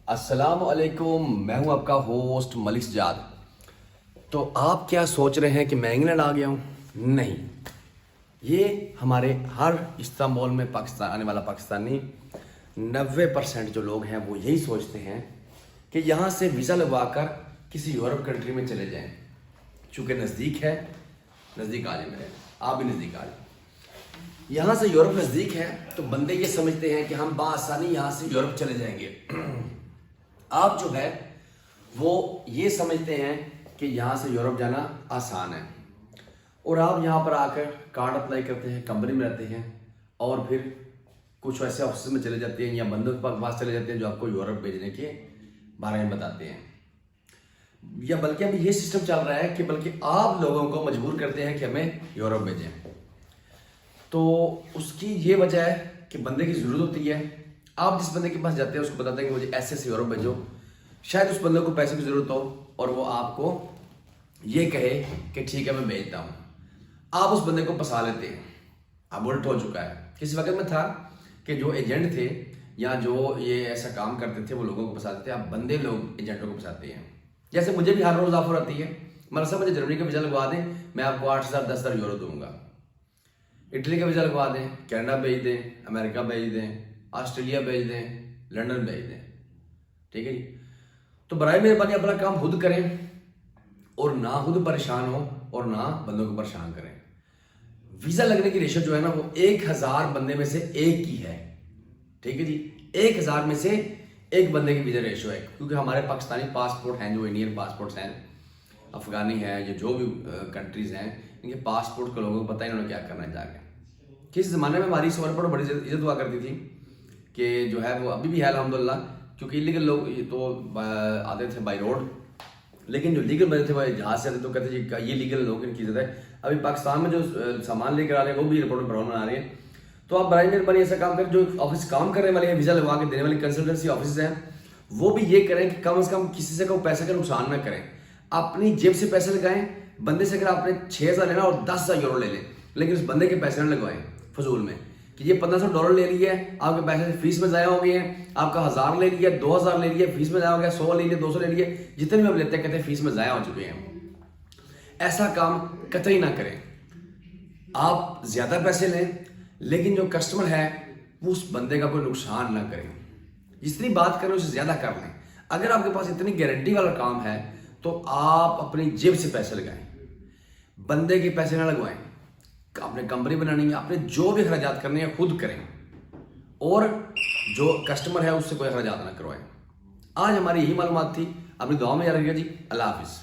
السلام علیکم، میں ہوں آپ کا ہوسٹ ملک سجاد۔ تو آپ کیا سوچ رہے ہیں کہ میں انگلینڈ آ گیا ہوں؟ نہیں، یہ ہمارے ہر استنبول میں پاکستان آنے والا پاکستانی 90% جو لوگ ہیں وہ یہی سوچتے ہیں کہ یہاں سے ویزا لگوا کر کسی یورپ کنٹری میں چلے جائیں، چونکہ نزدیک ہے۔ نزدیک آ جائیں، میرے آپ بھی نزدیک آ جائیں۔ یہاں سے یورپ نزدیک ہے تو بندے یہ سمجھتے ہیں کہ ہم بآسانی یہاں سے یورپ چلے جائیں گے۔ آپ جو ہے وہ یہ سمجھتے ہیں کہ یہاں سے یورپ جانا آسان ہے، اور آپ یہاں پر آ کر کارڈ اپلائی کرتے ہیں، کمپنی میں رہتے ہیں، اور پھر کچھ ایسے آفس میں چلے جاتے ہیں یا بندوں کے پاس چلے جاتے ہیں جو آپ کو یورپ بھیجنے کے بارے میں بتاتے ہیں، یا بلکہ ابھی یہ سسٹم چل رہا ہے کہ بلکہ آپ لوگوں کو مجبور کرتے ہیں کہ ہمیں یورپ بھیجیں۔ تو اس کی یہ وجہ ہے کہ بندے کی ضرورت ہوتی ہے۔ آپ جس بندے کے پاس جاتے ہیں اس کو بتاتے ہیں کہ مجھے ایسے سے یورپ بھیجو، شاید اس بندے کو پیسے کی ضرورت ہو اور وہ آپ کو یہ کہے کہ ٹھیک ہے میں بھیجتا ہوں، آپ اس بندے کو پھنسا لیتے ہیں۔ اب الٹ ہو چکا ہے۔ کسی وقت میں تھا کہ جو ایجنٹ تھے یا جو یہ ایسا کام کرتے تھے وہ لوگوں کو پھنساتے تھے، اب بندے لوگ ایجنٹوں کو پھنساتے ہیں۔ جیسے مجھے بھی ہر روز آفر آتی ہے، مطلب صاحب مجھے جرمنی کا ویزا لگوا دیں، میں آپ کو 8,000 10,000 یورو دوں گا۔ اٹلی کا ویزا لگوا دیں، کینیڈا بھیج دیں، امریکہ بھیج دیں، آسٹریلیا بھیج دیں، لنڈن بھیج دیں، ٹھیک ہے جی۔ تو برائے مہربانی اپنا کام خود کریں اور نہ خود پریشان ہو اور نہ بندوں کو پریشان کریں۔ ویزا لگنے کی ریشو جو ہے نا وہ 1,000 بندے میں سے ایک کی ہے، ٹھیک ہے جی۔ 1,000 میں سے ایک بندے کی ویزا ریشو ہے، کیونکہ ہمارے پاکستانی پاسپورٹ ہیں جو انڈین پاسپورٹس ہیں، افغانی ہیں، یہ جو بھی کنٹریز ہیں، ان کے پاسپورٹ کے لوگوں کو پتہ ہے انہوں نے کیا کرنا چاہ کے۔ کس زمانے میں ہماری سور پر بڑی عزت ہوا کرتی تھی کہ جو ہے وہ ابھی بھی ہے الحمدللہ، کیونکہ لیگل لوگ تو آتے تھے بائی روڈ، لیکن جو لیگل بندے تھے وہ جہاز سے آتے تو کہتے تھے یہ لیگل لوگ ان کی عزت ہے۔ ابھی پاکستان میں جو سامان لے کر آ رہے ہیں وہ بھی رپورٹ میں پرابلم بنا رہے ہیں۔ تو آپ برائے مہربانی ایسا کام کریں، جو آفس کام کرنے والے ہیں، ویزا لگوا کے دینے والی کنسلٹنسی آفس ہیں، وہ بھی یہ کریں کہ کم از کم کسی سے کوئی پیسے کا نقصان نہ کریں، اپنی جیب سے پیسے لگائیں۔ بندے سے اگر آپ نے 6,000 لینا اور 10,000 یورو لے لیں، لیکن اس بندے کے پیسے نہ لگوائیں فضول میں کہ یہ 1,500 لے لیے ہے، آپ کے پیسے فیس میں ضائع ہو گئے ہیں، آپ کا 1,000 لے لیا، 2,000 لے لیا، فیس میں ضائع ہو گیا، 100 لے لیا، 200 لے لیا، جتنے بھی آپ لیتے ہیں کہتے ہیں فیس میں ضائع ہو چکے ہیں۔ ایسا کام قطعی نہ کریں۔ آپ زیادہ پیسے لیں لیکن جو کسٹمر ہے وہ اس بندے کا کوئی نقصان نہ کریں، جتنی بات کریں اسے زیادہ کر لیں۔ اگر آپ کے پاس اتنی گارنٹی والا کام ہے تو آپ اپنی جیب سے پیسے لگائیں، بندے کے پیسے نہ لگوائیں۔ آپ نے کمپنی بنانی ہے، آپ نے جو بھی اخراجات کرنے ہیں خود کریں، اور جو کسٹمر ہے اس سے کوئی اخراجات نہ کروائیں۔ آج ہماری یہی معلومات تھی، اپنی دعا میں یاد رکھیے جی۔ اللہ حافظ۔